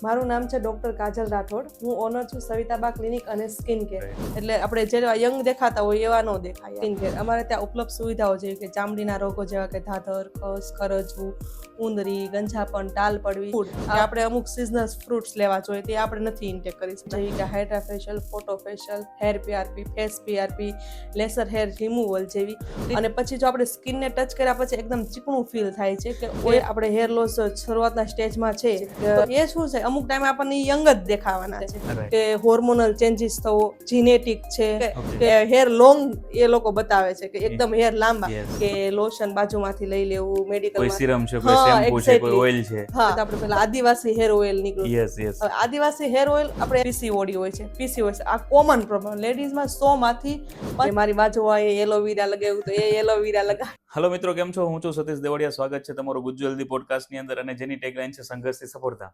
મારું નામ છે ડૉક્ટર કાજલ રાઠોડ. હું ઓનર છું સવિતાબા ક્લિનિક અને સ્કિન કેર. એટલે આપણે જે યંગ દેખાતા હોય એવા ન દેખાય. સ્કિન કેર અમારે ત્યાં ઉપલબ્ધ સુવિધાઓ જેવી કે ચામડીના રોગો જેવા કે ધાધર, ખસ, ખરજવું, ઉંદરી, ગંજાપણ, ટાલ પડવી, ફૂડ આપણે અમુક સિઝનલ ફ્રૂટ્સ લેવા જોઈએ તે આપણે નથી ઇન્ટેક કરી શકતા, જેવી કે Hydra facial, photo facial, hair PRP, face PRP, laser hair removal જેવી. અને પછી જો આપણે સ્કિનને ટચ કર્યા પછી એકદમ ચીકણું ફીલ થાય છે કે એ આપણે હેર લોસ શરૂઆતના સ્ટેજમાં છે તો એ શું છે, અમુક ટાઈમે આપણને યંગ જ દેખાવાના છે કે હોર્મોનલ ચેન્જીસ થવો, જીનેટિક છે કે હેર લોંગ એ લોકો બતાવે છે કે એકદમ હેર લાંબા, કે લોશન બાજુમાંથી લઈ લેવું, મેડિકલ કોઈ સિરમ છે, કોઈ શેમ્પૂ છે, કોઈ ઓઇલ છે. હા, આપણે પેલા આદિવાસી હેર ઓઇલ નીકળ્યું. યસ આદિવાસી હેર ઓઇલ આપણે પીસીઓડી હોય છે, પીસીઓએસ આ કોમન પ્રોબ્લેમ લેડીઝમાં 100 માંથી મારી બાજુમાં એલોવેરા લગાવ્યું તો એ એલોવેરા લગા. હેલો મિત્રો, કેમ છો? હું છું સતીશ દેવડિયા. સ્વાગત છે તમારું ગુજ્જુ હેલ્ધી પોડકાસ્ટની અંદર, અને જેની ટેગલાઇન છે સંઘર્ષથી સફળતા.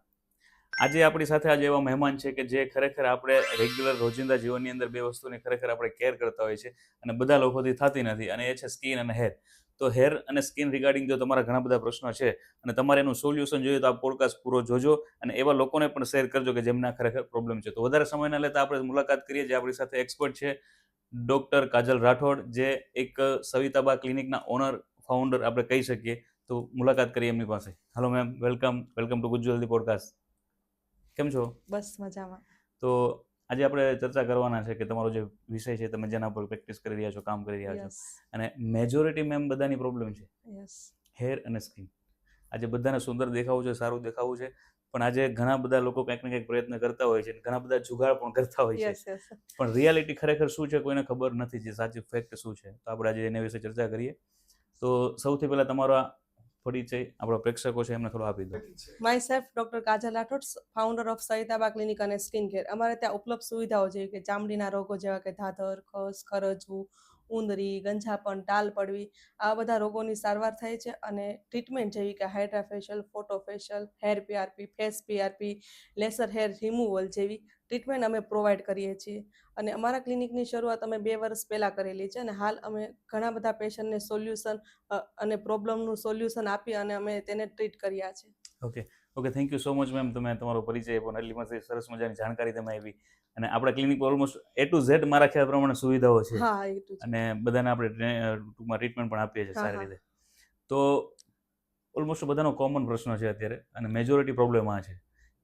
આજે આપણી સાથે આજે એવા મહેમાન છે કે જે ખરેખર આપણે રેગ્યુલર રોજિંદા જીવનની અંદર બે વસ્તુની ખરેખર આપણે કેર કરતા હોય છે અને બધા લોકોથી થતી નથી, અને એ છે સ્કિન અને હેર. તો હેર અને સ્કિન રિગાર્ડિંગ જો તમારા ઘણા બધા પ્રશ્નો છે અને તમારે એનું સોલ્યુશન જોઈએ તો આ પોડકાસ્ટ પૂરો જોજો અને એવા લોકોને પણ શેર કરજો કે જેમના ખરેખર પ્રોબ્લેમ છે. તો વધારે સમય ના લેતા આપણે મુલાકાત કરીએ. જે આપણી સાથે એક્સપર્ટ છે ડૉક્ટર કાજલ રાઠોડ, જે એક સવિતાબા ક્લિનિકના ઓનર ફાઉન્ડર આપણે કહી શકીએ. તો મુલાકાત કરીએ એમની પાસે. Hello ma'am, welcome to Gujju healthy podcast. કેમ છો? બસ મજામાં. તો આજે આપણે ચર્ચા કરવાના છે કે તમારો જે વિષય છે, તમે જેના પર પ્રેક્ટિસ કરી રહ્યા છો, કામ કરી રહ્યા છો, અને મેજોરિટી મેમ બધાની પ્રોબ્લેમ છે હેર અને સ્કિન. આજે બધાને સુંદર દેખાવું છે, સારું દેખાવું છે, પણ આજે ઘણા બધા લોકો કંઈક ને કંઈક પ્રયત્ન કરતા હોય છે, ઘણા બધા જુગાડ પણ કરતા હોય છે, પણ રિયાલિટી ખરેખર શું છે કોઈને ખબર નથી, જે સાચી ફેક્ટ શું છે. તો આપણે આજે એના વિશે ચર્ચા કરીએ. તો સૌથી પહેલા તમારો પરિચય આપણા પ્રેક્ષકો છે એમને થોડો આપી દો. Myself doctor Kajal Rathod, founder of Savitaba clinic અને સ્કિન કેર. અમારે ત્યાં ઉપલબ્ધ સુવિધાઓ જેવી કે ચામડીના રોગો જેવા કે ધાધર, ખસ, ખરજવું, ઉંદરી, ગંજાપણ, ટાલ પડવી, આ બધા રોગોની સારવાર થાય છે. અને ટ્રીટમેન્ટ જેવી કે Hydra facial, photo facial, hair PRP, face PRP, laser hair removal જેવી ટ્રીટમેન્ટ અમે પ્રોવાઈડ કરીએ છીએ. અને અમારા ક્લિનિકની શરૂઆત અમે 2 વર્ષ પહેલાં કરેલી છે, અને હાલ અમે ઘણા બધા પેશન્ટને સોલ્યુશન અને પ્રોબ્લેમનું સોલ્યુશન આપી અને અમે તેને ટ્રીટ કર્યા છે. Okay, thank you so much ma'am. તમે તમારો પરિચય પણ એટલી મસ્ત સરસ મજાની જાણકારી તમે આપી. અને આપણા clinic almost A to Z મારા ખ્યાલ પ્રમાણે સુવિધાઓ છે. હા, એ તો છે. અને બધાને આપણે ટૂંકમાં ટ્રીટમેન્ટ પણ આપીએ છીએ સારી રીતે. તો ઓલમોસ્ટ બધાનો કોમન પ્રશ્ન છે અત્યારે, અને મેજોરિટી પ્રોબ્લેમ આ છે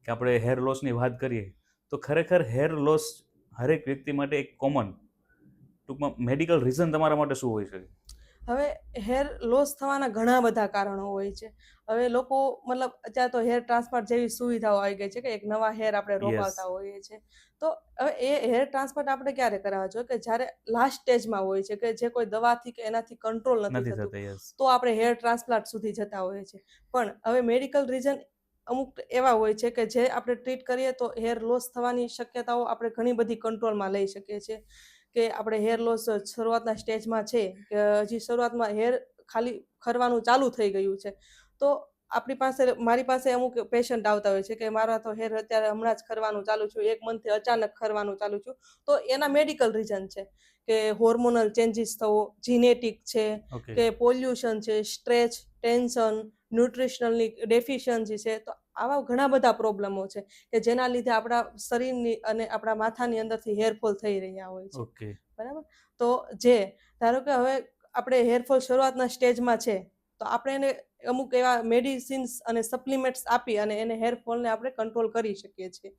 કે આપણે હેર લોસની વાત કરીએ તો ખરેખર હેર લોસ હરેક વ્યક્તિ માટે એક કોમન, ટૂંકમાં મેડિકલ રીઝન તમારા માટે શું હોઈ શકે? હવે હેર લોસ થવાના ઘણા બધા કારણો હોય છે. હવે લોકો મતલબ અત્યારે તો હેર ટ્રાન્સપ્લાન્ટ જેવી સુવિધાઓ આવી ગઈ છે કે એક નવા હેર આપણે રોપાવતા હોઈએ છીએ. તો હવે એ હેર ટ્રાન્સપ્લાન્ટ આપણે ક્યારે કરાવવા જોઈએ? કે જ્યારે લાસ્ટ સ્ટેજમાં હોય છે, કે જે કોઈ દવાથી કે એનાથી કંટ્રોલ નથી થતું, તો આપણે હેર ટ્રાન્સપ્લાન્ટ સુધી જતા હોઈએ છીએ. પણ હવે મેડિકલ રીઝન અમુક એવા હોય છે કે જે આપણે ટ્રીટ કરીએ તો હેર લોસ થવાની શક્યતાઓ આપણે ઘણી બધી કંટ્રોલમાં લઈ શકીએ છીએ. કે આપણે હેર લોસ શરૂઆતના સ્ટેજમાં છે કે હજી શરૂઆતમાં હેર ખાલી ખરવાનું ચાલુ થઈ ગયું છે, તો આપણી પાસે મારી પાસે અમુક પેશન્ટ આવતા હોય છે કે મારા તો હેર અત્યારે હમણાં જ ખરવાનું ચાલુ છું, 1 મંથથી અચાનક ખરવાનું ચાલુ છું. તો એના મેડિકલ રીઝન છે કે હોર્મોનલ ચેન્જીસ થવો, જીનેટિક છે, કે પોલ્યુશન છે, સ્ટ્રેચ, ટેન્શન, ન્યુટ્રિશનલની ડેફિશિયન્સી છે. તો આવા ઘણા બધા પ્રોબ્લેમો છે કે જેના લીધે આપણા શરીરની અને આપણા માથાની અંદરથી હેરફોલ થઈ રહ્યા હોય છે. બરાબર? તો જે ધારો કે હવે આપણે હેરફોલ શરૂઆતના સ્ટેજમાં છે, તો આપણે એને અમુક એવા મેડિસિન્સ અને સપ્લિમેન્ટ્સ આપી અને એને હેરફોલને આપણે કંટ્રોલ કરી શકીએ છીએ.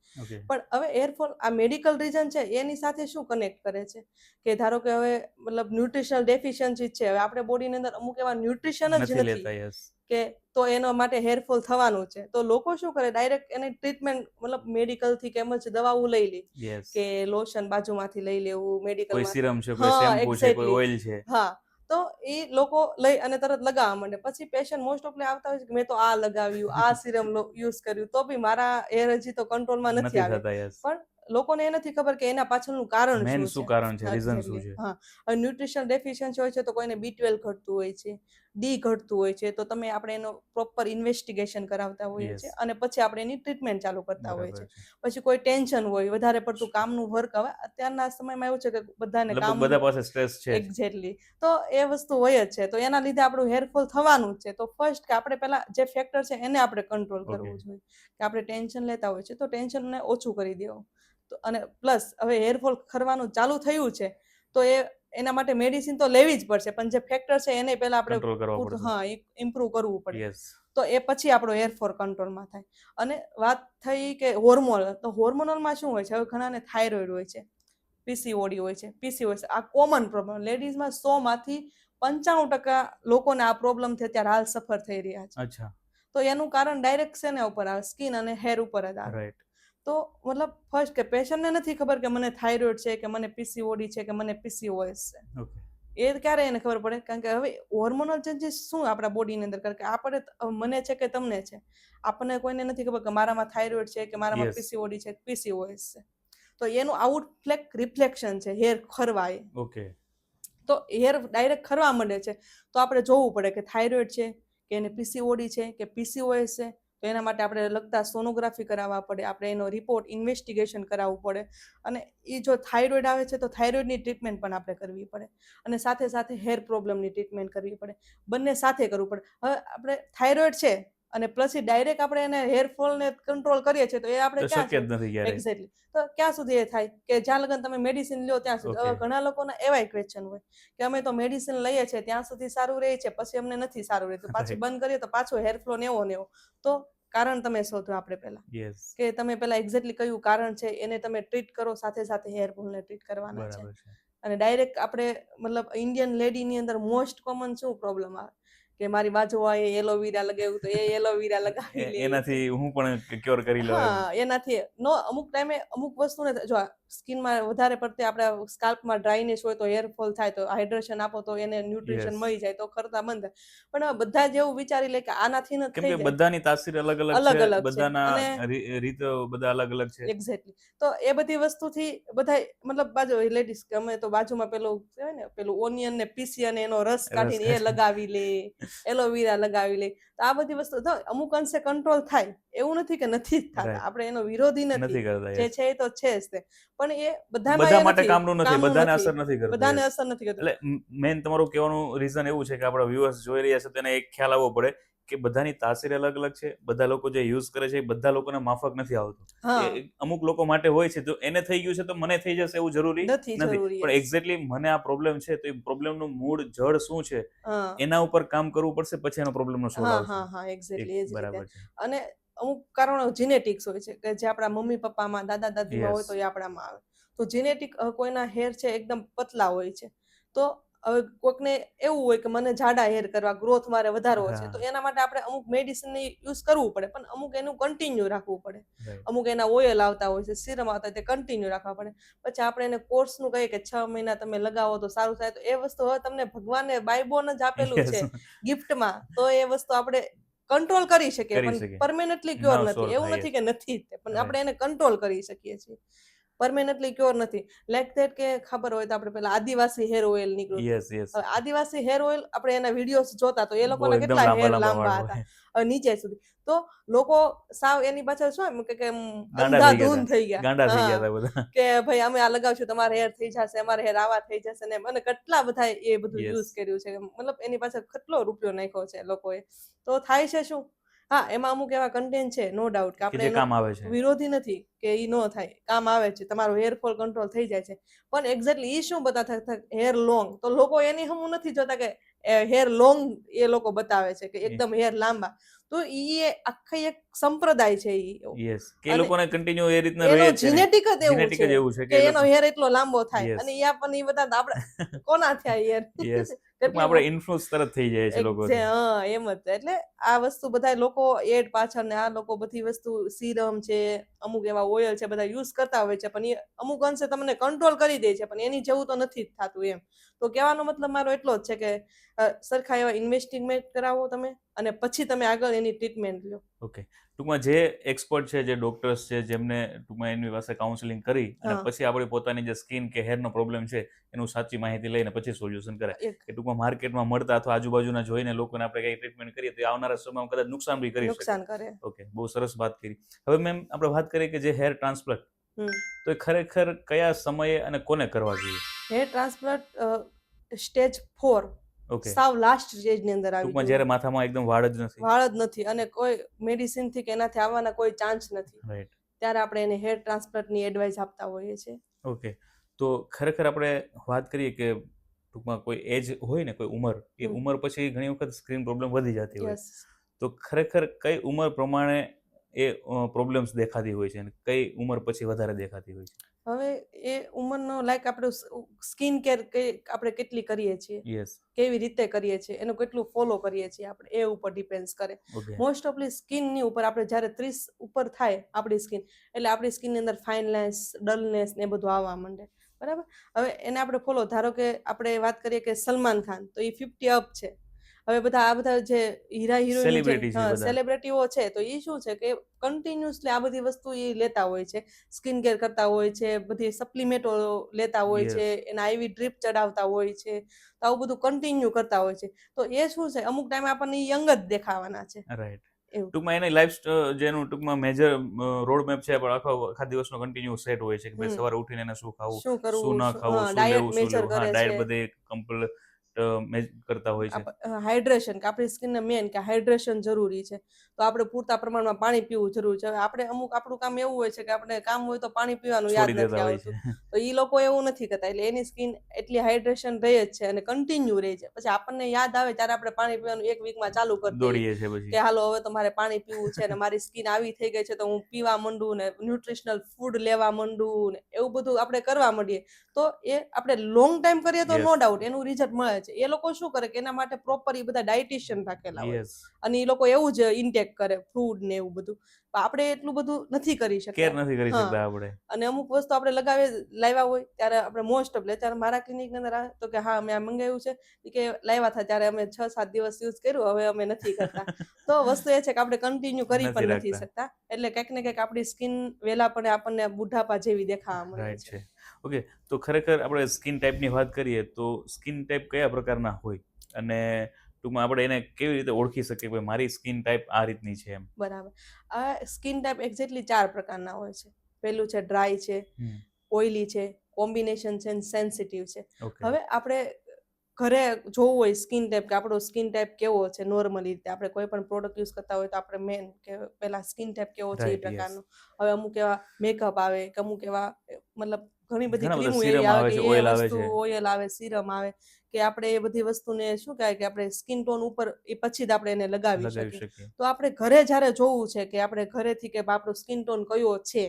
પણ હવે હેરફોલ આ મેડિકલ રીઝન છે એની સાથે શું કનેક્ટ કરે છે કે ધારો કે હવે મતલબ ન્યુટ્રિશનલ ડેફિશિયન્સી છે, હવે આપણે બોડીની અંદર અમુક એવા ન્યુટ્રિશન જ નથી કે તો એના માટે હેરફોલ થવાનું છે. તો લોકો શું કરે, ડાયરેક્ટ એની ટ્રીટમેન્ટ મતલબ મેડિકલથી કે એમ જ દવાઓ લઈ લે કે લોશન બાજુમાંથી લઈ લેવું, મેડિકલમાં સિરમ છે, કોઈ શેમ્પૂ છે, કોઈ ઓઇલ છે. હા, તો એ લોકો લઈ અને તરત લગાવવા માંડે. પછી પેશન્ટ મોસ્ટ ઓફલી આવતા હોય છે કે મેં તો આ લગાવ્યું, આ સિરમ યુઝ કર્યું, તો બી મારા હેર હજી તો કંટ્રોલમાં નથી આવ્યા. પણ લોકોને એ નથી ખબર કે એના પાછળનું કારણ શું છે. હા, ન્યુટ્રિશન ડેફિશિયન્સી હોય છે તો કોઈને B12 ઘટતું હોય છે, ડી ઘટતું હોય છે તો આપણે એનો પ્રોપર ઇન્વેસ્ટિગેશન કરાવતા હોઈએ Yes. છીએ અને પછી આપણે એની ટ્રીટમેન્ટ ચાલુ કરતા હોઈએ બરાબર છીએ. છે. પછી કોઈ ટેન્શન હોય, વધારે પડતું કામનું વર્ક, હવે અત્યારના સમયમાં એવું છે કે બધાને લગભગ કામ બધા પાસે સ્ટ્રેસ છે જ. એક્ઝેક્ટલી, તો એ વસ્તુ હોય જ છે, તો એના લીધે આપણું હેરફોલ થવાનું જ છે. તો ફર્સ્ટ કે આપણે પહેલા જે ફેક્ટર છે એને આપણે કંટ્રોલ કરવું જોઈએ, કે આપણે ટેન્શન લેતા હોય છે તો ટેન્શનને ઓછું કરી દેવું. તો અને પ્લસ હવે હેરફોલ ખરવાનું ચાલુ થયું છે તો એના માટે મેડિસિન તો લેવી જ પડશે, પણ જે ફેક્ટર છે એને પહેલા આપણે કંટ્રોલ કરવા પડશે. ઇમ્પ્રૂવ કરવું પડે, યસ. તો એ પછી આપણો હેરફોલ કંટ્રોલમાં થાય. અને વાત થઈ કે હોર્મોનલ, તો હોર્મોનલમાં શું હોય છે, હવે ઘણાને થાઇરોઇડ હોય છે, પીસીઓડી હોય છે, પીસીઓએસ, આ કોમન પ્રોબ્લેમ લેડીઝમાં 100માંથી 95% લોકોને આ પ્રોબ્લેમ છે અત્યારે હાલ સફર થઈ રહ્યા છે. અચ્છા. તો એનું કારણ ડાયરેક્ટ શેના ઉપર આવે, સ્કિન અને હેર ઉપર જ આવે. રાઈટ. તો મતલબ ફર્સ્ટ કે પેશન્ટને નથી ખબર કે મને થાઇરોઇડ છે, કે મને પીસીઓડી છે, કે મને પીસીઓએસ છે. ઓકે. એ ક્યારે એને ખબર પડે, કારણ કે હવે હોર્મોનલ ચેન્જીસ શું આપણા બોડીની અંદર કરે, કે આપણે મને છે કે તમને છે, આપણને કોઈને નથી ખબર કે મારામાં થાઇરોઇડ છે, કે મારામાં Yes. પીસીઓડી છે, પીસીઓએસ છે. તો એનું રિફ્લેક્શન છે હેર ખરવા. ઓકે. તો હેર ડાયરેક્ટ ખરવા માંડે છે તો આપણે જોવું પડે કે થાઇરોઇડ છે, કે એને પીસીઓડી છે, કે પીસીઓએસ છે. તો એના માટે આપણે લગતા સોનોગ્રાફી કરાવવા પડે, આપણે એનો રિપોર્ટ ઇન્વેસ્ટિગેશન કરાવવું પડે. અને એ જો થાઇરોઇડ આવે છે તો થાઇરોઇડની ટ્રીટમેન્ટ પણ આપણે કરવી પડે, અને સાથે સાથે હેર પ્રોબ્લેમની ટ્રીટમેન્ટ કરવી પડે, બંને સાથે કરવું પડે. હવે આપણે થાઇરોઇડ છે અને પછી ડાયરેક્ટ આપણે એને હેરફોલને કંટ્રોલ કરીએ છીએ તો એ આપણે તો ક્યાં શક્ય જ નથી ક્યારેય. એક્ઝેક્ટલી, તો ક્યાં સુધી એ થાય કે જ્યાં લગન તમે મેડિસિન લ્યો ત્યાં સુધી. હવે Okay. ઘણા લોકોના એવાય ક્વેશ્ચન હોય કે અમે તો મેડિસિન લઈએ છીએ ત્યાં સુધી સારું રહે છે, પછી અમને નથી સારું રહેતું, પાછી Right. બંધ કરીએ તો પાછો હેરફ્લો ને એવો. તો કારણ તમે શોધો આપણે પહેલા, યસ. કે તમે પહેલા એક્ઝેક્ટલી કયું કારણ છે એને તમે ટ્રીટ કરો, સાથે સાથે હેરફોલને ટ્રીટ કરવાના છે. બરાબર છે. અને ડાયરેક્ટ આપણે મતલબ ઇન્ડિયન લેડીની અંદર મોસ્ટ કોમન શું પ્રોબ્લેમ આવે કે મારી બાજુવાળાએ એલોવેરા લગાવ્યું તો એ એલોવેરા લગાવી લે. એનાથી હું પણ ક્યોર કરી લઉં એમ. હા, એનાથી અમુક ટાઈમે અમુક વસ્તુને જો સ્કિનમાં વધારે પડતે આપણા સ્કાલ્પમાં ડ્રાયનેસ હોય તો હેરફોલ થાય, તો હાઇડ્રેશન આપો તો એને ન્યુટ્રિશન Yes. મળી જાય તો ખરતા બંધ થાય. પણ હવે બધા જ એવું વિચારી લે કે આનાથી ન કેમ થઈ કે જાય. બધાની તાસીર અલગ અલગ અલગ છે, અલગ છે બધાના અને રીતો બધા અલગ અલગ છે. એક્ઝેક્ટલી, તો એ બધી વસ્તુથી બધા મતલબ બાજુ લેડીઝ કે અમે તો બાજુમાં પેલું કહેવાય ને પેલું ઓનિયન ને પીસી અને એનો રસ કાઢીને એ લગાવી લે, એલોવેરા લગાવી લે. તો આ બધી વસ્તુ તો અમુક અંશે કંટ્રોલ થાય, એવું નથી કે નથી જ થતા, Right. આપણે એનો વિરોધી નથી, નથી કરતા. જે yes. છે એ તો છે જ તે, પણ એ બધા બધામાં એ માટે નથી, કામનું નથી, કામનું બધાને નથી, અસર નથી કરતું. બધાને yes. અસર નથી કરતું. એટલે મેન તમારું કહેવાનું રીઝન એવું છે કે આપણા વ્યુઅર્સ જોઈ રહ્યા છે તેને એક ખ્યાલ આવવો પડે કે બધાની તાસીર અલગ અલગ છે, બધા લોકો જે યુઝ કરે છે એ બધા લોકોને માફક નથી આવતું. હા, એ અમુક લોકો માટે હોય છે, તો એને થઈ ગયું છે તો મને થઈ જશે એવું જરૂરી નથી નથી. જરૂરી. પણ એક્ઝેક્ટલી મને આ પ્રોબ્લેમ છે તો એ પ્રોબ્લેમનું મૂળ જડ શું છે હા એના ઉપર કામ કરવું પડશે, પછી એનો પ્રોબ્લેમનો સોલ્વ હા આવશે. હા હા એક્ઝેક્ટલી, એ જ રીતે. બરાબર છે. અને અમુક કારણો જીનેટિક્સ હોય છે કે જે આપણા મમ્મી પપ્પામાં, દાદા દાદીમાં હોય Yes. તો એ આપણામાં આવે. તો જીનેટિક કોઈના હેર છે એકદમ પતલા હોય છે, તો હવે કોઈકને એવું હોય કે મને જાડા હેર કરવા, ગ્રોથ મારે વધારવો છે, તો હા. એના માટે આપણે અમુક મેડિસિનની યુઝ કરવું પડે, પણ અમુક એનું કન્ટિન્યુ રાખવું પડે. Right. અમુક એના ઓઇલ આવતા હોય છે, સિરમ આવતા હોય, તે કન્ટિન્યુ રાખવા પડે. પછી આપણે એને કોર્સનું કહીએ કે 6 મહિના તમે લગાવો તો સારું થાય, તો એ વસ્તુ હવે તમને ભગવાને બાયબોન જ આપેલું Yes. છે ગિફ્ટમાં, તો એ વસ્તુ આપણે કંટ્રોલ કરી શકીએ, કરી પણ શકીએ. પરમેનન્ટલી ક્યોર ના નથી. solve એવું થાય, નથી yes. કે નથી જ તે, પણ Right. આપણે એને કંટ્રોલ કરી શકીએ છીએ. પરમેનન્ટલી ક્યોર નથી. લાઈક ધેટ કે ખબર હોય તો આપણે પેલા આદિવાસી હેર ઓઇલ નીકળ્યું હતું. Yes, yes. હવે આદિવાસી હેર ઓઇલ આપણે એના વિડીયોઝ જોતા તો એ બહુ લોકોના એકદમ કેટલા હેર લાંબા લાંબા વાળ હતા, હોય. નીચે સુધી. તો લોકો સાવ એની પાછળ શું એમ કે ગાંડા થઈ ગયા અંધાધૂન થઈ ગયા. ગાંડા થઈ હા, ગયા હતા બધા. કે ભાઈ અમે આ લગાવશું તમારે હેર થઈ જશે, અમારે હેર આવા થઈ જશે ને, અને કેટલા બધા એ બધું Yes. યુઝ કર્યું છે, મતલબ એની પાછળ કેટલો રૂપિયો નાખ્યો છે લોકોએ. તો થાય છે શું, હા એમાં અમુક એવા કન્ટેન્ટ છે નો ડાઉટ કે કે આપણે જે એનો કામ આવે છે. વિરોધી નથી કે ઈ નો થાય, કામ આવે છે, તમારો હેરફોલ કંટ્રોલ થઈ જાય છે, પણ એક્ઝેક્ટલી ઈ શું બતાવતા હેર લોંગ, તો લોકો એની હમું નથી જોતા કે હેર લોંગ એ લોકો બતાવે છે કે એકદમ હેર લાંબા, તો ઈ આખી એક સંપ્રદાય છે ઈ. યસ, કે એ અને લોકોને કન્ટિન્યુ એ રીતના રહે એનો જ છે ને. જીનેટિક જ એવું Genetic છે જ એવું છે કે એ એનો લોકો- હેર એટલો લાંબો થાય, Yes. અને ઈ આપણને ઈ બતાવતા આપણે કોના થયા હેર. Yes. ટૂંકમાં આપણે ઇન્ફ્લુઅન્સ તરત થઈ જાય છે લોકો. હા એમ જ. એટલે આ વસ્તુ બધા લોકો એડ પાછળ ને આ લોકો બધી વસ્તુ સીરમ છે, અમુક એવા ઓઇલ છે બધા યુઝ કરતા હોય છે, પણ એ અમુક અંશે તમને કંટ્રોલ કરી દે છે, પણ એની જેવું તો નથી જ થતું એમ. તો કહેવાનો મતલબ મારો એટલો જ છે કે સરખા એવા ઇન્વેસ્ટિગમેન્ટ કરાવો તમે, અને પછી તમે આગળ એની ટ્રીટમેન્ટ લો. ઓકે, ટૂંકમાં જે એક્સપર્ટ છે, જે ડોક્ટર્સ છે, જેમને ટૂંકમાં એની પાસે કાઉન્સેલિંગ કરી અને હા પછી આપણી પોતાની જે સ્કિન કે હેરનો પ્રોબ્લેમ છે એનું સાચી માહિતી લઈને પછી સોલ્યુશન કરે, એક કે ટૂંકમાં માર્કેટમાં મળતા અથવા આજુબાજુના જોઈને લોકોને આપણે કંઈ ટ્રીટમેન્ટ કરીએ તો એ આવનારા સમયમાં કદાચ નુકસાન બી કરી શકે. નુકસાન કરે. ઓકે, બહુ સરસ વાત કરી. હવે મેમ આપણે વાત કરીએ કે જે હેર ટ્રાન્સપ્લાન્ટ, હમ તો એ ખરેખર કયા સમયે અને કોને કરવા જોઈએ? હેર ટ્રાન્સપ્લાન્ટ સ્ટેજ 4, ઓકે, સાવ લાસ્ટ સ્ટેજની અંદર આવી ટૂંકમાં ગયું જ્યારે હોય. માથામાં એકદમ વાળ જ નથી. વાળ જ નથી અને કોઈ મેડિસિનથી કે એનાથી આવવાના કોઈ ચાન્સ નથી, રાઈટ. ત્યારે આપણે એને હેર ટ્રાન્સપ્લાન્ટની એડવાઇસ આપતા હોઈએ છીએ. ઓકે, તો ખરેખર આપણે વાત કરીએ કે ટૂંકમાં કોઈ એજ હોય ને, કોઈ ઉંમર, એ હમ ઉંમર પછી ઘણી વખત સ્ક્રીન પ્રોબ્લેમ વધી જતી હોય, યસ. તો ખરેખર કઈ ઉંમર પ્રમાણે એ પ્રોબ્લેમ્સ દેખાતી હોય છે અને કઈ ઉંમર પછી વધારે દેખાતી હોય છે? હવે એ ઉંમરનો લાઈક આપણું સ્કિન કેર આપણે કેટલી કરીએ છીએ, યસ. કેવી રીતે કરીએ છીએ, એનું કેટલું ફોલો કરીએ છીએ આપણે, એ ઉપર ડિપેન્ડ્સ કરે. ઓકે. મોસ્ટ ઓફલી સ્કિનની ઉપર આપણે જ્યારે 30 ઉપર થાય આપણી સ્કિન, એટલે આપણી સ્કિનની અંદર ફાઇનનેસ, ડલનેસ ને એ બધું આવવા માંડે, બરાબર. હવે એને આપણે ફોલો, ધારો કે આપણે વાત કરીએ કે સલમાન ખાન, તો એ 50 અપ છે. હવે બધા આ બધા જે હીરા હિરોઈન જે સેલિબ્રિટી છે બધા. સેલિબ્રિટીઓ છે, તો એ શું છે કે કન્ટિન્યુઅસલી આ બધી વસ્તુ એ લેતા હોય છે, સ્કિન કેર કરતા હોય છે, બધી સપ્લિમેન્ટો લેતા હોય છે, યસ. એના આઈવી ડ્રીપ ચડાવતા હોય છે, તો આવું બધું કન્ટિન્યુ કરતા હોય છે. તો એ શું છે, અમુક ટાઈમે આપણને યંગ જ દેખાવાના છે રાઈટ. એવું. ટૂંકમાં એની લાઈફ જેનું ટૂંકમાં મેજર રોડ મેપ છે, પણ આખા દિવસનો કન્ટિન્યુ સેટ હોય છે કે ભાઈ હમ સવારે ઉઠીને એને શું ખાવું, શું શું કરવું, ન ખાવું, શું ડાયટ લેવું, શું મેજર લેવું. હા, કરે ડાયટ છે. બધે કમ્પ્લીટ કરતા હોય છે. હાઇડ્રેશન, કે આપણી સ્કિનને મેન કે હાઇડ્રેશન જરૂરી છે, તો આપણે પૂરતા પ્રમાણમાં પાણી પીવું જરૂરી છે. હવે આપણે અમુક આપણું કામ એવું હોય છે કે આપણે કામ હોય તો પાણી પીવાનું યાદ છોડી દેતા નથી હોય આવતું, છે. તો એ લોકો એવું નથી કરતા, એટલે એની સ્કિન એટલી હાઇડ્રેશન રહે જ છે અને કન્ટિન્યુ રહે છે. પછી આપણને યાદ આવે ત્યારે આપણે પાણી પીવાનું 1 વીકમાં ચાલુ કરી દઈએ દોડીએ છે પછી. કે હાલો હવે તો મારે પાણી પીવું છે અને મારી સ્કિન આવી થઈ ગઈ છે, તો હું પીવા માંડું ને ન્યુટ્રિશનલ ફૂડ લેવા માંડું ને એવું બધું આપણે કરવા માંડીએ, તો એ આપણે લોંગ ટાઈમ કરીએ તો નો યસ. ડાઉટ એનું રિઝલ્ટ મળે છે. એ લોકો શું કરે કે એના માટે પ્રોપર એ બધા ડાયટિશિયન રાખેલા હોય યસ. અને એ લોકો એવું જ ઇન્ટેક કરે ફૂડ ને એવું બધું, પણ આપણે એટલું બધું નથી કરી કેર શકતા. નથી કરી હા, શકતા આપણે. અને અમુક વસ્તુ આપણે લાવ્યા હોય ત્યારે આપણે મોસ્ટ ઓફ અત્યારે મારા ક્લિનિકની અંદર આવે તો કે હા મેં આ મંગાવ્યું છે, કે લાવ્યા હતા ત્યારે અમે 6-7 દિવસ યુઝ કર્યું, હવે અમે નથી કરતા. તો વસ્તુ એ છે કે આપણે કન્ટિન્યુ કરી નથી પણ નથી રાખતા. શકતા, એટલે કંઈક ને કંઈક આપણી સ્કિન વેલા પણ આપણને બુઢાપા જેવી દેખાવા મળે રાઈટ છે. છે. ઓકે, તો ખરેખર આપણે સ્કિન ટાઈપની વાત કરીએ તો સ્કિન ટાઈપ કયા પ્રકારના હોય અને ટૂંકમાં આપણે એને કેવી રીતે ઓળખી શકીએ કે ભાઈ મારી સ્કિન ટાઈપ આ રીતની છે એમ? બરાબર. આ સ્કિન ટાઈપ એક્ઝેક્ટલી 4 પ્રકારના હોય છે. પહેલું છે ડ્રાય છે, હમ. ઓઇલી છે, કોમ્બિનેશન છે, સેન્સિટિવ છે. ઓકે. હવે આપણે ઘરે જોવું હોય સ્કિન ટાઈપ કે આપણો સ્કિન ટાઈપ કેવો છે, નોર્મલી રીતે આપણે કોઈ પણ પ્રોડક્ટ યુઝ કરતા હોય તો આપણે મેન કે પહેલા સ્કિન ટાઈપ કેવો છે એ રાઈટ. યસ. પ્રકારનો. હવે અમુક એવા મેકઅપ આવે કે અમુક એવા મતલબ ઘણી બધી ઘણા બધા ક્રીમો એવી સીરમ આવે આવે કે છે, એ ઓઇલ આવે વસ્તુ છે. ઓઇલ આવે, સિરમ આવે, કે આપણે એ બધી વસ્તુને શું કહેવાય કે આપણે સ્કિન ટોન ઉપર એ પછી જ આપણે એને લગાવી લગાવી શકીએ. શકીએ. તો આપણે ઘરે જ્યારે જોવું છે કે આપણે ઘરેથી કે આપણો સ્કિન ટોન કયો છે,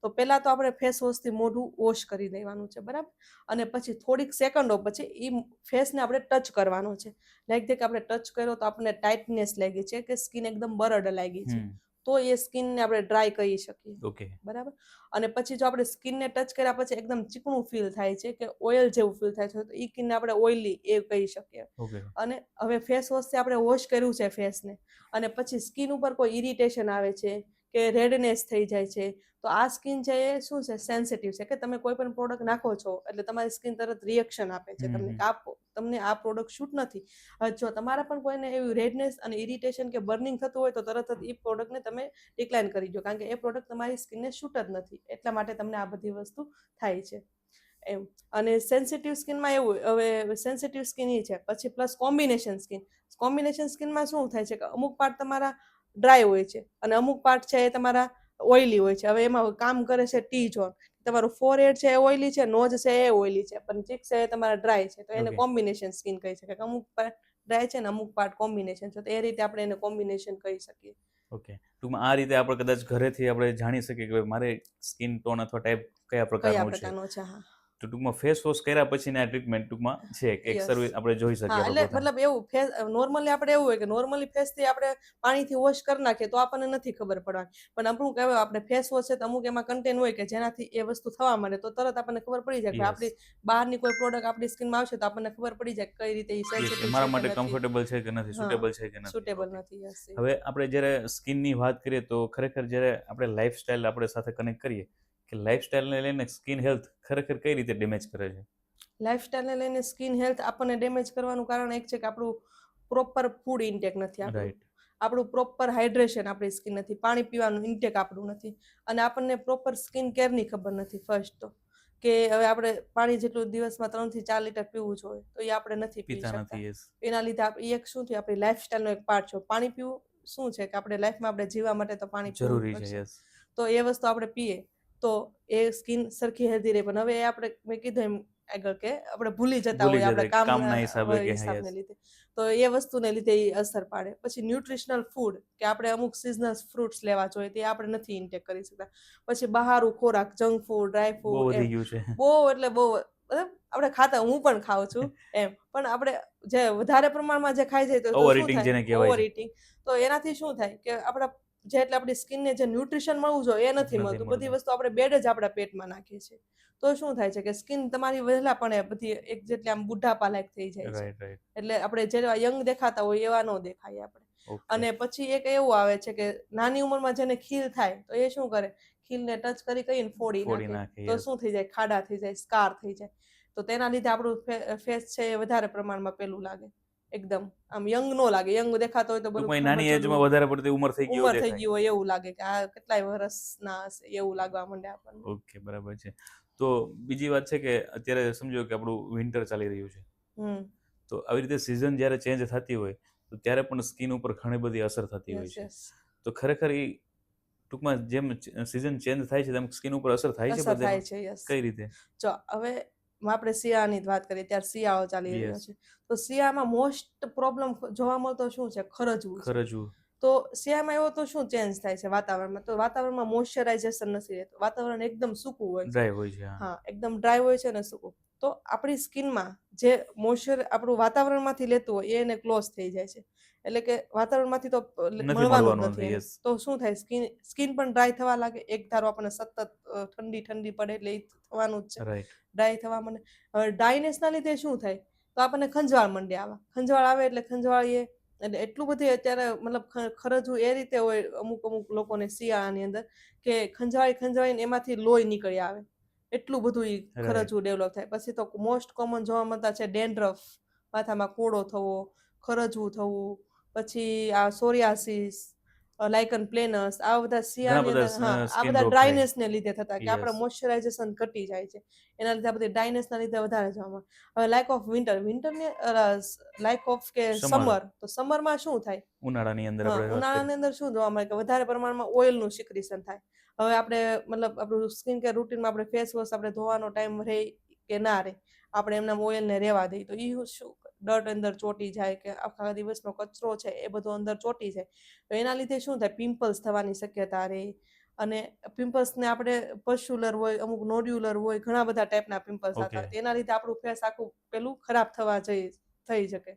તો પહેલા તો આપણે ફેસ વોશથી મોઢું વોશ કરી દેવાનું છે, બરાબર. અને પછી થોડીક સેકન્ડો પછી એ ફેસને આપણે ટચ કરવાનો છે. લાઈક કે આપણે ટચ કર્યો તો આપણને ટાઇટનેસ લાગી છે કે સ્કિન એકદમ બરડ લાગી છે, હમ. તો એ સ્કિનને આપણે ડ્રાય કહી શકીએ, ઓકે. બરાબર. અને પછી જો આપણે સ્કિનને ટચ કર્યા પછી એકદમ ચીકણું ફીલ થાય છે કે ઓઇલ જેવું ફીલ થાય છે, તો એ સ્કિનને આપણે ઓઇલી એ કહી શકીએ. ઓકે. અને હવે ફેસ વોશથી આપણે વોશ કર્યું છે ફેસને, અને પછી સ્કિન ઉપર કોઈ ઇરિટેશન આવે છે કે રેડનેસ થઈ જાય છે, તો આ સ્કિન છે એ શું છે, સેન્સિટિવ છે, કે તમે કોઈ પણ પ્રોડક્ટ નાખો છો એટલે તમારી સ્કિન તરત રિએક્શન આપે છે તમને કે તમને આ પ્રોડક્ટ શૂટ નથી. હવે જો તમારા પણ કોઈને એવું રેડનેસ અને ઇરિટેશન કે બર્નિંગ થતું હોય તો તરત જ એ પ્રોડક્ટને તમે ડિક્લાઇન કરી દો, કારણ કે એ પ્રોડક્ટ તમારી સ્કિનને શૂટ જ નથી, એટલા માટે તમને આ બધી વસ્તુ થાય છે એમ. અને સેન્સિટિવ સ્કિનમાં એવું, હવે સેન્સિટિવ સ્કિન એ છે, પછી પ્લસ કોમ્બિનેશન સ્કિન. કોમ્બિનેશન સ્કિનમાં શું થાય છે કે અમુક પાર્ટ તમારા ડ્રાય હોય છે અને અમુક પાર્ટ છે એ તમારા ઓઇલી હોય છે. હવે એમાં કામ કરે છે ટી ઝોન, તમારું ફોરહેડ છે એ ઓઇલી છે, નોઝ છે એ ઓઇલી છે, પણ ચીક છે એ તમારા ડ્રાય છે, તો એને ઓકે. કોમ્બિનેશન સ્કિન કહી શકાય કે અમુક પાર્ટ ડ્રાય છે ને અમુક પાર્ટ કોમ્બિનેશન છે, તો એ રીતે આપણે એને કોમ્બિનેશન કહી શકીએ. ઓકે, ટૂંકમાં આ રીતે આપણે કદાચ ઘરેથી આપણે જાણી શકીએ કે ભાઈ મારે સ્કિન ટોન અથવા ટાઈપ કયા કયા પ્રકારનું છે. પ્રકારનો છે? હા. તો ટૂંકમાં ફેસ વોશ કર્યા પછીની આ ટ્રીટમેન્ટ ટૂંકમાં છે એક યસ. સર્વિસ આપણે જોઈ શકીએ હા, એટલે સૌપ્રથમ. મતલબ એવું ફેસ નોર્મલી આપણે એવું હોય કે નોર્મલી ફેસથી આપણે પાણીથી વોશ કરી નાખીએ તો આપણને નથી ખબર પડવાની. પણ અમુક કહેવાય આપણે ફેસ વોશ છે તો અમુક એમાં કન્ટેન્ટ હોય કે જેનાથી એ વસ્તુ થવા માંડે તો તરત આપણને ખબર પડી જાય કે યસ આપણી બહારની કોઈ પ્રોડક્ટ આપણી સ્કિનમાં આવશે તો આપણને ખબર પડી જાય કઈ રીતે એ યસ, એ સેન્સિટિવ મારા છે કે માટે નથી. કમ્ફર્ટેબલ છે કે નથી, હા, સુટેબલ છે કે નથી. Suitable Okay. નથી. યસ. હવે આપણે જ્યારે સ્કિનની વાત કરીએ તો ખરેખર જ્યારે આપણે લાઈફસ્ટાઈલ આપણે સાથે કનેક્ટ કરીએ કે લાઈફસ્ટાઈલને લઈને સ્કિન હેલ્થ ખરેખર કઈ રીતે ડેમેજ કરે છે. લાઈફસ્ટાઈલને લઈને સ્કિન હેલ્થ આપણને ડેમેજ કરવાનું કારણ એક છે કે આપણું પ્રોપર ફૂડ ઇન્ટેક નથી આપણું. રાઈટ. આપણું પ્રોપર હાઇડ્રેશન આપણી સ્કિન નથી, પાણી પીવાનું ઇન્ટેક આપણું નથી, અને આપણને પ્રોપર સ્કિન કેરની ખબર નથી. ફર્સ્ટ તો કે હવે આપણે પાણી જેટલું દિવસમાં 3 થી 4 લીટર પીવું જોઈએ તો એ આપણે નથી પી પીતા શકતા. નથી. યસ. એના લીધે એ એક શું થયું, આપણી લાઈફસ્ટાઈલનો એક પાર્ટ છે. પાણી પીવું શું છે કે આપણે લાઈફમાં આપણે જીવવા માટે તો પાણી પીવું જરૂરી છે. પડશે. યસ. તો એ વસ્તુ આપણે પીએ તો એ સ્કિન સરખી હેલ્ધી રહે. પણ હવે એ આપણે મેં કીધું એમ આગળ કે આપણે ભૂલી જતા ભૂલી હોય જતા આપણા કામના હિસાબે કે હા. હિસાબને યસ. લીધે. તો એ વસ્તુને લીધે એ અસર પાડે. પછી ન્યુટ્રિશનલ ફૂડ કે આપણે અમુક સિઝનલ ફ્રૂટ્સ લેવા જોઈએ તે આપણે નથી ઇન્ટેક કરી શકતા. પછી બહારનું ખોરાક, જંક ફૂડ, ડ્રાય બહુ ફૂડ, વધી એમ ગયું છે. બહુ એટલે બહુ મતલબ આપણે ખાતા, હું પણ ખાઉં છું એમ, પણ આપણે જે વધારે પ્રમાણમાં જે ખાઈ જાય તો ઓવર શું ઇટિંગ થાય, જેને કહેવાય ઓવર છે. ઇટિંગ. તો એનાથી શું થાય કે આપણા જે એટલે આપણી સ્કિનને જે ન્યુટ્રિશન મળવું જોઈએ એ નથી મળતું. બધી મળતું. વસ્તુ આપણે બેડ જ આપણા પેટમાં નાખીએ છીએ. તો શું થાય છે કે સ્કિન તમારી વહેલા પણ બધી એક જેટલી આમ બુઢાપા લાયક થઈ જાય છે. Right right. એટલે આપણે જેવા યંગ દેખાતા હોય એવા ન દેખાય આપણે. ઓકે. અને પછી એક એવું આવે છે કે નાની ઉંમરમાં જેને ખીલ થાય તો એ શું કરે, ખીલને ટચ કરી કરીને ફોડી નાખે. તો યસ. શું થઈ જાય, ખાડા થઈ જાય, સ્કાર થઈ જાય. તો તેના લીધે આપણું ફેસ છે એ વધારે પ્રમાણમાં પેલું લાગે, એકદમ આમ યંગ નો લાગે. યંગ દેખાતો હોય તો બધું ટૂંકમાં નાની એજમાં ખમચેલું વધારે પડતી ઉંમર થઈ ગઈ એવું ઉંમર થઈ દેખાય. ગઈ હોય એવું લાગે કે આ કેટલાય વર્ષના હશે એવું લાગવા માંડે આપણને. ઓકે, બરાબર છે. તો બીજી વાત છે કે અત્યારે સમજો કે આપણું વિન્ટર ચાલી રહ્યું છે, હમ. તો આવી રીતે સિઝન જ્યારે ચેન્જ થતી હોય તો ત્યારે પણ સ્કિન ઉપર ઘણી બધી અસર થતી હોય યસ. છે. યસ. તો ખરેખર એ ટૂંકમાં જેમ સિઝન ચેન્જ થાય છે તેમ સ્કિન ઉપર અસર થાય છે અસર બધામાં? થાય છે. યસ. કઈ રીતે? જો હવે આપણે શિયાળાની જ વાત કરીએ, ત્યારે શિયાળો ચાલી રહ્યો યસ. છે. તો શિયાળામાં મોસ્ટ પ્રોબ્લેમ જોવા મળતો શું છે, ખરજવું છે. ખરજવું. તો શિયાળામાં એવો તો શું ચેન્જ થાય છે વાતાવરણમાં, તો વાતાવરણમાં મોઇશ્ચરાઇઝેશન નથી રહેતું. વાતાવરણ એકદમ સૂકું હોય છે. ડ્રાય હોય છે. હા, એકદમ ડ્રાય હોય છે ને સૂકું. તો આપણી સ્કિનમાં જે મોઇશ્ચર આપણું વાતાવરણમાંથી લેતું હોય એ એને ક્લોઝ થઈ જાય છે. એટલે કે વાતાવરણમાંથી તો નથી મળવાનું જ મળવાનું નથી એને. યસ. તો શું થાય, સ્કિન પણ ડ્રાય થવા લાગે. એક ધારો આપણને સતત ઠંડી પડે એટલે એ થવાનું જ છે, રાઈટ. ડ્રાય થવા માંડે. હવે ડ્રાયનેસના લીધે શું થાય, તો આપણને ખંજવાળ મંડે આવે. ખંજવાળ આવે એટલે ખંજવાળીએ એટલે એટલું બધી અત્યારે મતલબ ખરજવું એ રીતે હોય અમુક લોકોને શિયાળાની અંદર કે ખંજવાળીને એમાંથી લોહી નીકળી આવે. એટલું બધું ઈ રાઈટ. ખરજવું ડેવલપ થાય. પછી તો મોસ્ટ કોમન જોવા મળતા છે ડેન્ડ્રફ, માથામાં કોડો થવો, ખરજવું થવું, પછી આ સોરિયાસિસ, લાઇકન પ્લેનસ, આ બધા ઘણા શિયાળાની અંદર, હા, બધા આ સ્કિન બધા રોગ થાય. ડ્રાયનેસને લીધે થતા કે આપણા યસ. મોઇશ્ચરાઇઝેશન ઘટી જાય છે. એના લીધે આ બધી ડ્રાયનેસના લીધે વધારે જોવા મળે. હવે લાઇક ઓફ વિન્ટરને લાઇક ઓફ કે સમર. તો સમરમાં શું થાય, ઉનાળાની અંદર હા, આપણે વાત કરીએ. ઉનાળાની અંદર શું જોવા મળે કે વધારે પ્રમાણમાં ઓઇલનું સિક્રેશન થાય. હવે આપણે મતલબ આપણું સ્કિન કેર રૂટીનમાં આપણે ફેસ વોશ આપણે ધોવાનો ટાઈમ રહે કે ના રહે, આપણે એમના ઓઇલને રહેવા દઈએ તો એ શું ડર્ટ અંદર ચોટી જાય કે આખા દિવસનો કચરો છે એ બધો અંદર ચોટી જાય. તો એના લીધે શું થાય, પિમ્પલ્સ થવાની શક્યતા રહે. અને પિમ્પલ્સને આપણે પસ્યુલર હોય, અમુક નોડ્યુલર હોય, ઘણા બધા ટાઈપના પિમ્પલ્સ ઓકે. થતા. એના લીધે આપણું ફેસ આખું પેલું ખરાબ થઈ શકે.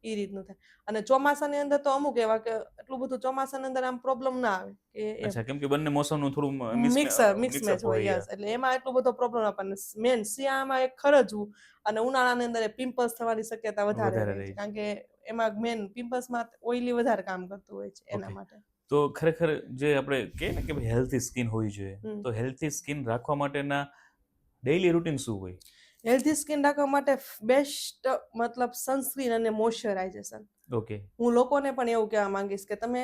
એ રીતનું થાય. અને ચોમાસાની અંદર તો અમુક એવા કે એટલું બધું ચોમાસાની અંદર આમ પ્રોબ્લેમ ના આવે કે એમ અચ્છા, કેમ કે બંને મોસમનું થોડું મિક્સ મેચ મિક્સઅપ હોય. હોય. યસ. એટલે એમાં એટલો બધો પ્રોબ્લેમ આપણને મેન શિયાળામાં એક ખરજવું અને ઉનાળાની અંદર પિમ્પલ્સ થવાની શક્યતા વધારે રહે છે. કારણ કે એમાં મેન પિમ્પલ્સમાં ઓઇલી વધારે કામ કરતું હોય છે એના ઓકે. માટે. તો ખરેખર જે આપણે કહીએ ને કે ભાઈ હેલ્ધી સ્કિન હોવી જોઈએ, હમ. તો હેલ્ધી સ્કિન રાખવા માટેના ડેઈલી રૂટીન શું હોય? હેલ્ધી સ્કિન રાખવા માટે બેસ્ટ મતલબ સનસ્ક્રીન અને મોઇશ્ચરાઇઝેશન. ઓકે. હું લોકોને પણ એવું કહેવા માંગીશ કે તમે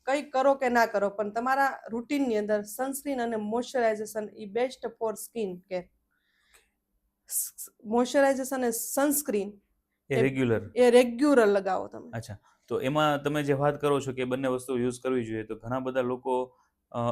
કંઈ કરો કે ના કરો પણ તમારા રૂટીનની અંદર સનસ્ક્રીન અને મોઇશ્ચરાઇઝેશન એ બેસ્ટ ફોર સ્કિન કેર. મોઇશ્ચરાઇઝેશન અને સનસ્ક્રીન એ રેગ્યુલર. એ રેગ્યુલર લગાવો તમે. અચ્છા, તો એમાં તમે જે વાત કરો છો કે બંને વસ્તુ યુઝ કરવી જોઈએ, તો ઘણા બધા લોકો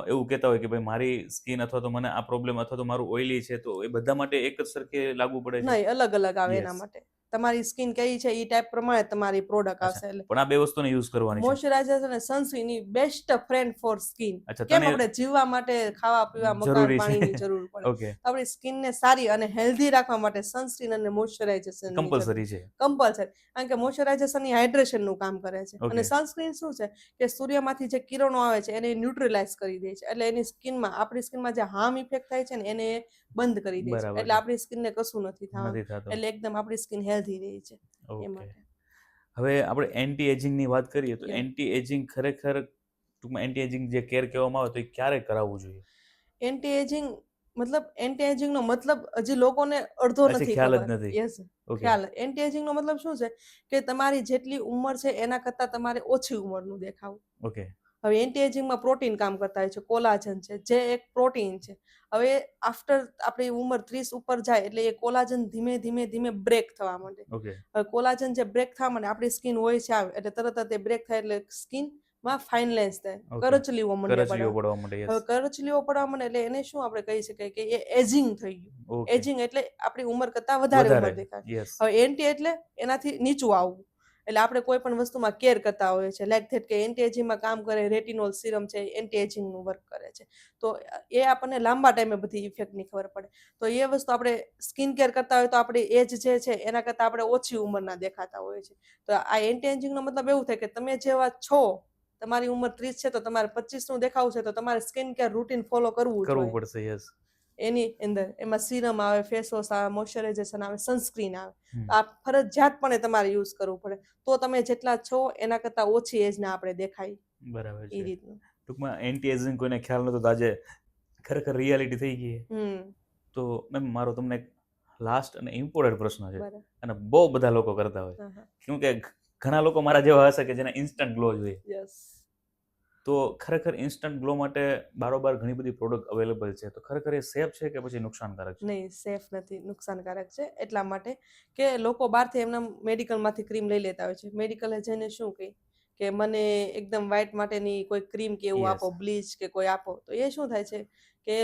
એવું કહેતા હોય કે ભાઈ મારી સ્કિન અથવા તો મને આ પ્રોબ્લેમ અથવા તો મારું ઓઇલી છે, તો એ બધા માટે એક જ સરખે લાગુ પડે છે? નહીં, અલગ અલગ આવે એના યસ. માટે. તમારી સ્કિન કેવી છે એ ટાઈપ પ્રમાણે તમારી પ્રોડક્ટ અચ્છા, આવશે. એટલે પણ આ બે વસ્તુને યુઝ કરવાની છે. મોઇશ્ચરાઇઝર અને સનસ્ક્રીન ની બેસ્ટ ફ્રેન્ડ ફોર સ્કિન. અચ્છા, કેમ તને આપણે જીવવા માટે ખાવા પીવા મકાન જરૂરી પાણીની છે. જરૂર પડે, ઓકે, તો આપણી સ્કિનને સારી અને હેલ્ધી રાખવા માટે સનસ્ક્રીન અને મોઇશ્ચરાઇઝેશનની જરૂર કમ્પલસરી છે. કમ્પલસરી. કારણ કે મોઇશ્ચરાઇઝેશન હાઇડ્રેશનનું કામ કરે છે અને ઓકે, સનસ્ક્રીન શું છે કે સૂર્યમાંથી જે કિરણો આવે છે એને ન્યુટ્રલાઇઝ કરી દે છે, એટલે એની સ્કિનમાં આપણી સ્કિનમાં જે હાર્મ ઇફેક્ટ થાય છે ને એને બંધ કરી દે છે, બરાબર એટલે છે. આપણી સ્કિનને કશું નથી થવાનું, નથી થતું. એટલે એકદમ આપણી સ્કિન હેલ્ધી રહે છે એ ઓકે, માટે. હવે આપણે એન્ટી એજિંગની વાત કરીએ તો Yeah. એન્ટી એજિંગ ખરેખર ટૂંકમાં એન્ટી એજિંગ જે કેર કહેવામાં આવે તો એ ક્યારે કરાવવું જોઈએ? એન્ટી એજિંગ મતલબ એન્ટી એજિંગનો મતલબ હજી લોકોને અડધો હજી નથી ખ્યાલ જ ખબર. નથી. યસ, ઓકે, ખ્યાલ. એન્ટી એજિંગનો મતલબ શું છે કે તમારી જેટલી ઉંમર છે એના કરતાં તમારે ઓછી ઉંમરનું દેખાવું. ઓકે, હવે એન્ટી એજિંગમાં પ્રોટીન કામ કરતા હોય છે, કોલાજન છે જે એક પ્રોટીન છે. હવે આફ્ટર આપણી ઉંમર 30 ઉપર જાય એટલે એ કોલાજન ધીમે ધીમે ધીમે બ્રેક થવા માંડે. ઓકે, હવે કોલાજન જે બ્રેક થવા માંડે, આપણી સ્કિન હોય છે આવે એટલે તરત જ તે બ્રેક થાય એટલે સ્કિનમાં ફાઇનલેન્સ થાય, ઓકે. કરચલીઓ મંડે કરચલીઓ પડવા. પડવા માંડે. હવે યસ. કરચલીઓ પડવા માંડે એટલે એને શું આપણે કહી શકાય કે એ એજિંગ થઈ ગયું. ઓકે, એજિંગ એટલે આપણી ઉંમર કરતાં વધારે ઉંમર દેખાય. યસ. હવે એન્ટી એટલે એનાથી નીચું આવવું. એટલે આપણે કોઈ પણ વસ્તુમાં કેર કરતા હોઈએ છીએ, લાઈક ધેટ કે એન્ટી એજિંગમાં કામ કરે રેટિનોલ સિરમ છે, એન્ટી એજિંગનું વર્ક કરે છે, તો એ આપણને લાંબા ટાઈમે બધી ઇફેક્ટની ખબર પડે. તો એ વસ્તુ આપણે સ્કિન કેર કરતા હોય તો આપણી એજ જે છે એના કરતાં આપણે ઓછી ઉંમરના દેખાતા હોઈએ છીએ. તો આ એન્ટી એજિંગનો મતલબ એવું થાય કે તમે જેવા છો, તમારી ઉંમર 30 છે તો તમારે 25નું દેખાવું છે તો તમારે સ્કિન કેર રૂટીન ફોલો કરવું કરવું જોઈએ. પડશે. યસ. એની અંદર એમાં સિરમ આવે, ફેસ વોશ આવે, મોઇશ્ચરાઇઝેશન આવે, સનસ્ક્રીન આવે. હમ. આ ફરજિયાતપણે તમારે યુઝ કરવું પડે, તો તમે જેટલા છો એના કરતાં ઓછી એજના આપણે દેખાય બરાબર એ છે. રીતનું. ટૂંકમાં એન્ટી એજિંગ કોઈને ખ્યાલ નહોતો તો આજે ખરેખર રિયાલિટી થઈ ગઈ. તો મેમ મારો તમને એક લાસ્ટ અને ઇમ્પોર્ટન્ટ પ્રશ્ન છે, બરાબર. અને બહુ બધા લોકો કરતા હોય, હા, હા. કેમ કે ઘણા લોકો મારા જેવા હશે કે જેને ઇન્સ્ટન્ટ ગ્લો જોઈએ. યસ. તો ખરેખર ઇન્સ્ટન્ટ ગ્લો માટે બારોબાર ઘણી બધી પ્રોડક્ટ અવેલેબલ છે, તો ખરેખર એ સેફ છે કે પછી નુકસાનકારક છે? નહીં, સેફ નથી, નુકસાનકારક છે. એટલા માટે કે લોકો બહારથી એમના મેડિકલમાંથી ક્રીમ લઈ લેતા હોય છે. મેડિકલે જઈને શું કહે કે મને એકદમ વ્હાઇટ માટેની કોઈ ક્રીમ કે એવું Yes. આપો, બ્લીચ કે કોઈ આપો. તો એ શું થાય છે કે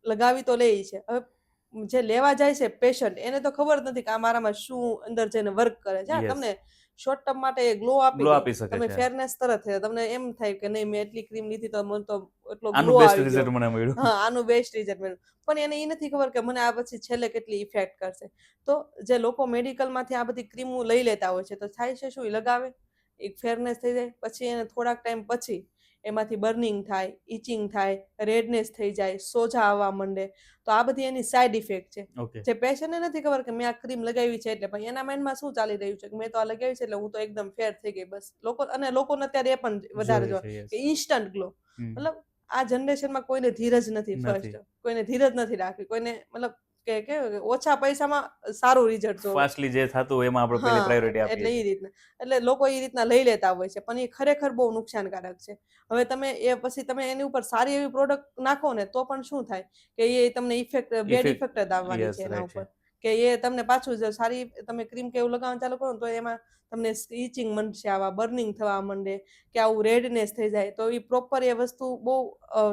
લગાવી તો લે છે. હવે જે લેવા જાય છે પેશન્ટ એને તો ખબર જ નથી કે આ મારામાં શું અંદર જઈને વર્ક કરે છે. હા, Yes. તમને શોર્ટ ટર્મ માટે ગ્લો આપી ગ્લો દે, આપી શકે તમે છે. ફેરનેસ તરત થાય, તમને એમ થાય કે નહીં મેં એટલી ક્રીમ લીધી તો મને તો એટલો આનું ગ્લો બેસ્ટ આવી ગયો. રિઝલ્ટ મને મળ્યું. હા, આનું બેસ્ટ રિઝલ્ટ મળ્યું. પણ એને એ નથી ખબર કે મને આ પછી છેલ્લે કેટલી ઇફેક્ટ કરશે. તો જે લોકો મેડિકલમાંથી આ બધી ક્રીમો લઈ લેતા હોય છે તો થાય છે શું, એ લગાવે, એક ફેરનેસ થઈ જાય, પછી એને થોડાક ટાઈમ પછી એમાંથી બર્નિંગ થાય, ઇચિંગ થાય, રેડનેસ થઈ જાય, સોજા આવવા માંડે. તો આ બધી એની સાઈડ ઇફેક્ટ છે. ઓકે. જે પેશન્ટને નથી ખબર કે મેં આ ક્રીમ લગાવી છે એટલે, પણ એના માઇન્ડમાં શું ચાલી રહ્યું છે કે મેં તો આ લગાવી છે એટલે હું તો એકદમ ફેર થઈ ગઈ બસ. લોકોને અત્યારે એ પણ વધારે જોઈએ જો છે. Yes. કે ઇન્સ્ટન્ટ ગ્લો. હમ. મતલબ આ જનરેશનમાં કોઈને ધીરજ નથી. ફર્સ્ટ કોઈને ધીરજ નથી રાખવી, કોઈને મતલબ કે કેવું કે ઓછા પૈસામાં સારું રિઝલ્ટ જોવે. ફાસ્ટલી જે થતું હોય એમાં આપણે પહેલી હા, પ્રાયોરિટી એટલે આપીએ એ છીએ. રીતના. એટલે લોકો એ રીતના લઈ લેતા હોય છે, પણ એ ખરેખર બહુ નુકસાનકારક છે. હવે તમે એ પછી તમે એની ઉપર સારી એવી પ્રોડક્ટ નાખો ને તો પણ શું થાય કે એ તમને બેડ ઇફેક્ટ જ આવવાની યસ, છે એના રાઈટ છે. ઉપર. કે એ તમને પાછું જો સારી તમે ક્રીમ કે એવું લગાવવાનું ચાલુ કરો ને તો એમાં તમને ઇચિંગ મંડશે, આવા બર્નિંગ થવા માંડે કે આવું રેડનેસ થઈ જાય. તો એ પ્રોપર એ વસ્તુ બહુ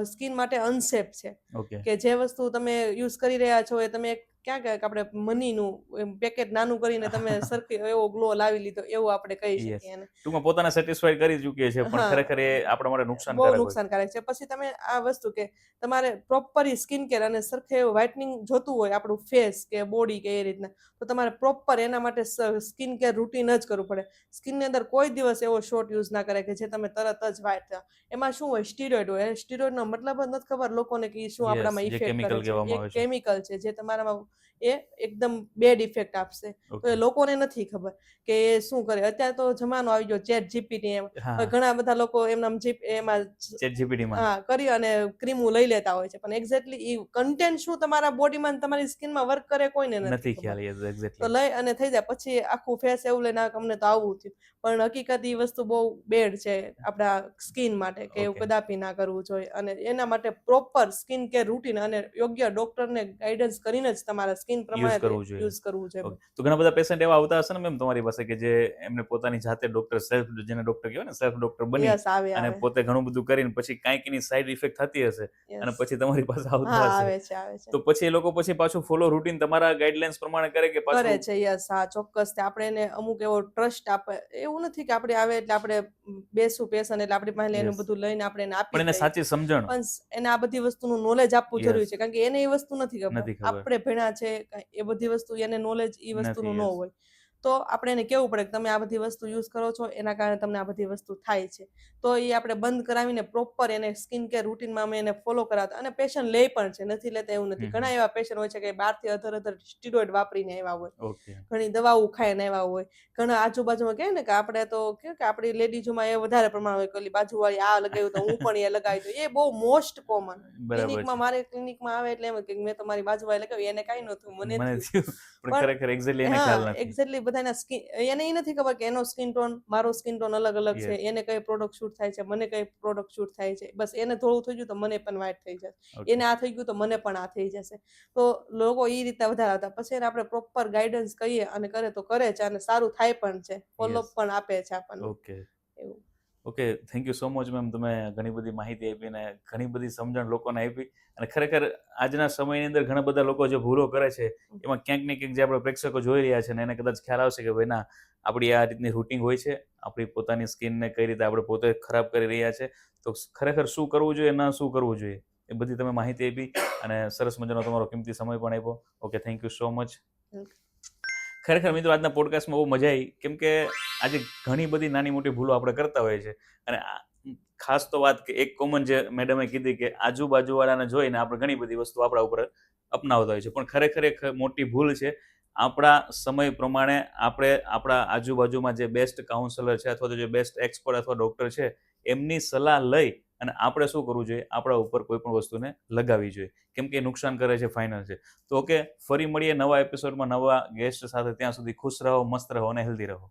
સ્કિન માટે અનસેફ છે. ઓકે. કે જે વસ્તુ તમે યુઝ કરી રહ્યા છો એ તમે ક્યાં કે આપણે મનીનું પેકેટ નાનું કરીને તમે સરખી એવો ગ્લો લાવી લીધો એવું આપણે કહી યસ. શકીએ એને. ટૂંકમાં પોતાને સેટિસ્ફાઈડ કરી ચૂકીએ છીએ, પણ હા, ખરેખર એ આપણા માટે બહુ નુકસાનકારક હોય. નુકસાનકારક છે. પછી તમે આ વસ્તુ કે તમારે પ્રોપર સ્કિન કેર અને સરખે એવું વ્હાઇટનિંગ જોતું હોય આપણું ફેસ કે બોડી કે એ રીતના, તો તમારે પ્રોપર એના માટે સ્કિન કેર રૂટીન જ કરવું પડે. સ્કિનની અંદર કોઈ દિવસ એવો શોર્ટ યુઝ ના કરે કે જે તમે તરત જ વ્હાઇટ થાય. એમાં શું હોય, સ્ટીરોઇડ હોય. સ્ટીરોઇડનો મતલબ જ નથી ખબર લોકોને કે શું યસ, આપણામાં જે ઇફેક્ટ કરે કેમિકલ છે. કહેવામાં એ આવે છે. કેમિકલ છે જે તમારામાં એ એકદમ બેડ ઇફેક્ટ આપશે. તો ઓકે. એ લોકોને નથી ખબર કે એ શું કરે. અત્યારે તો જમાનો આવી ગયો ચેટ જીપીટી એમ. હા, ઘણા બધા લોકો એમના એમાં ચેટ જીપીટીમાં. હા કરી અને ક્રીમો લઈ લેતા હોય છે, પણ એક્ઝેક્ટલી એ કન્ટેન્ટ શું તમારા બોડીમાં તમારી સ્કિનમાં વર્ક કરે કોઈને નથી નથી ખબર. ખ્યાલ. યસ, તો એક્ઝેક્ટલી. લઈ અને થઈ જાય પછી આખું ફેસ એવું લઈને અમને તો આવું થયું. પણ હકીકત એ વસ્તુ બહુ બેડ છે આપણા સ્કિન માટે, કે એવું ઓકે. કદાપી ના કરવું જોઈએ. અને એના માટે પ્રોપર સ્કિન કેર રૂટીન અને યોગ્ય ડોક્ટરને ગાઈડન્સ કરીને જ તમારે તમારા સ્કિન યુઝ પ્રમાણે કરવું જોઈએ. યુઝ કરવું જોઈએ. Okay. તો ઘણા બધા પેશન્ટ એવા આવતા હશે ને મેમ તમારી પાસે કે જે એમને પોતાની જાતે ડોક્ટર સેલ્ફ, જેને ડોક્ટર કહેવાય ને, સેલ્ફ ડોક્ટર બની યસ, આવે અને આવે પોતે ઘણું બધું કરીને પછી કાંઈક એની સાઈડ ઇફેક્ટ થતી હશે અને યસ, પછી તમારી પાસે આવતા હા, હશે. આવે છે. તો પછી એ લોકો પછી પાછું ફોલો રૂટીન તમારા ગાઈડલાઇન્સ પ્રમાણે કરે કે કરે પાછું? છે, યસ, હા, ચોક્કસ. આપણે એને અમુક એવો ટ્રસ્ટ આપે. એવું નથી કે આપણે આવે એટલે આપણે બેસું પેશન્ટ એટલે આપણી પાસે એનું યસ. બધું લઈને આપણે એને આપી પણ એને જ દઈએ. સાચી સમજણ પણ એને આ બધી વસ્તુનું નોલેજ આપવું યસ જરૂરી છે, કારણ કે એને એ વસ્તુ નથી ખબર. નથી ખબર. આપણે ભણ્યા છે એ બધી વસ્તુ એને નોલેજ એ નથી. વસ્તુનું ન યસ. હોય. તો આપણે એને કહેવું પડે કે તમે આ બધી વસ્તુ યુઝ કરો છો એના કારણે તમને આ બધી વસ્તુ થાય છે. તો એ આપણે બંધ કરાવીને પ્રોપર એને સ્કિન કેર રૂટીનમાં અમે એને ફોલો કરાવતા, અને પેશન્ટ લે પણ છે, નથી લેતા એવું નથી. ઘણા એવા પેશન્ટ હોય છે કે બહારથી અધર સ્ટીરોઇડ વાપરીને આવ્યા હોય, ઓકે. ઘણી દવાઓ ખાઈને આવ્યા હોય. ઘણા આજુબાજુમાં કહે ને કે આપણે તો કે આપણી લેડીઝોમાં એ વધારે પ્રમાણ હોય કે ઓલી બાજુવાળી આ લગાવ્યું તો હું પણ એ લગાવી દઉં. એ બહુ મોસ્ટ કોમન. બરાબર ક્લિનિકમાં છે. મારે ક્લિનિકમાં આવે એટલે એમ જ કે મેં તો મારી બાજુવાળી લગાવી, એને કાંઈ નહોતું, મને મને થયું. થયું પણ પણ ખરેખર એક્ઝેક્ટલી એને હા, ખ્યાલ નથી. એક્ઝેક્ટલી બધાના સ્કિન, એને એ નથી ખબર કે એનો સ્કિન ટોન મારો સ્કિન ટોન અલગ અલગ છે, યસ. એને કઈ પ્રોડક્ટ શૂટ થાય છે, મને કઈ પ્રોડક્ટ શૂટ થાય છે. બસ એને થોડું થઈ ગયું તો મને પણ વ્હાઈટ થઈ જશે, ઓકે. એને આ થઈ ગયું તો મને પણ આ થઈ જશે. તો લોકો એ રીતે વધારે આવતા. પછી એને આપણે પ્રોપર ગાઈડન્સ કહીએ અને કરે તો કરે છે, અને સારું થાય પણ છે, ફોલોઅપ યસ. પણ આપે છે આપણને. ઓકે. એવું. Okay, thank you so much ma'am. તમે ઘણી બધી માહિતી આપી અને ઘણી બધી સમજણ લોકોને આપી. અને ખરેખર આજના સમયની અંદર ઘણા બધા લોકો જે ભૂલો કરે છે એમાં ક્યાંક ને ક્યાંક જે આપણે પ્રેક્ષકો જોઈ રહ્યા છે ને એને કદાચ ખ્યાલ આવશે કે ભાઈ ના, આપણી આ રીતની રૂટિન હોય છે, આપણી પોતાની સ્કિનને કઈ રીતે આપણે પોતે ખરાબ કરી રહ્યા છે, તો ખરેખર શું કરવું જોઈએ, ના શું કરવું જોઈએ, એ બધી તમે માહિતી આપી અને સરસ મજાનો તમારો કિંમતી સમય પણ આપ્યો. Okay, thank you so much. ખરેખર મિત્રો આજના પોડકાસ્ટમાં બહુ મજા આવી, કેમ કે આજે ઘણી બધી નાની મોટી ભૂલો આપણે કરતા હોઈએ છીએ. અને ખાસ તો વાત કે એક કોમન જે મેડમે કીધી કે આજુબાજુવાળાને જોઈને આપણે ઘણી બધી વસ્તુ આપણા ઉપર અપનાવતા હોય છે, પણ ખરેખર એક મોટી ભૂલ છે. આપણા સમય પ્રમાણે આપણે આપણા આજુબાજુમાં જે બેસ્ટ કાઉન્સલર છે અથવા તો જે બેસ્ટ એક્સપર્ટ અથવા ડૉક્ટર છે એમની સલાહ લઈ અને આપણે શું કરવું જોઈએ, આપણા ઉપર કોઈ પણ વસ્તુને લગાવવી જોઈએ, કેમ કે નુકસાન કરે છે, ફાઇનલ છે. તો ઓકે, ફરી મળીએ નવા એપિસોડમાં નવા ગેસ્ટ સાથે. ત્યાં સુધી ખુશ રહો, મસ્ત રહો અને હેલ્ધી રહો.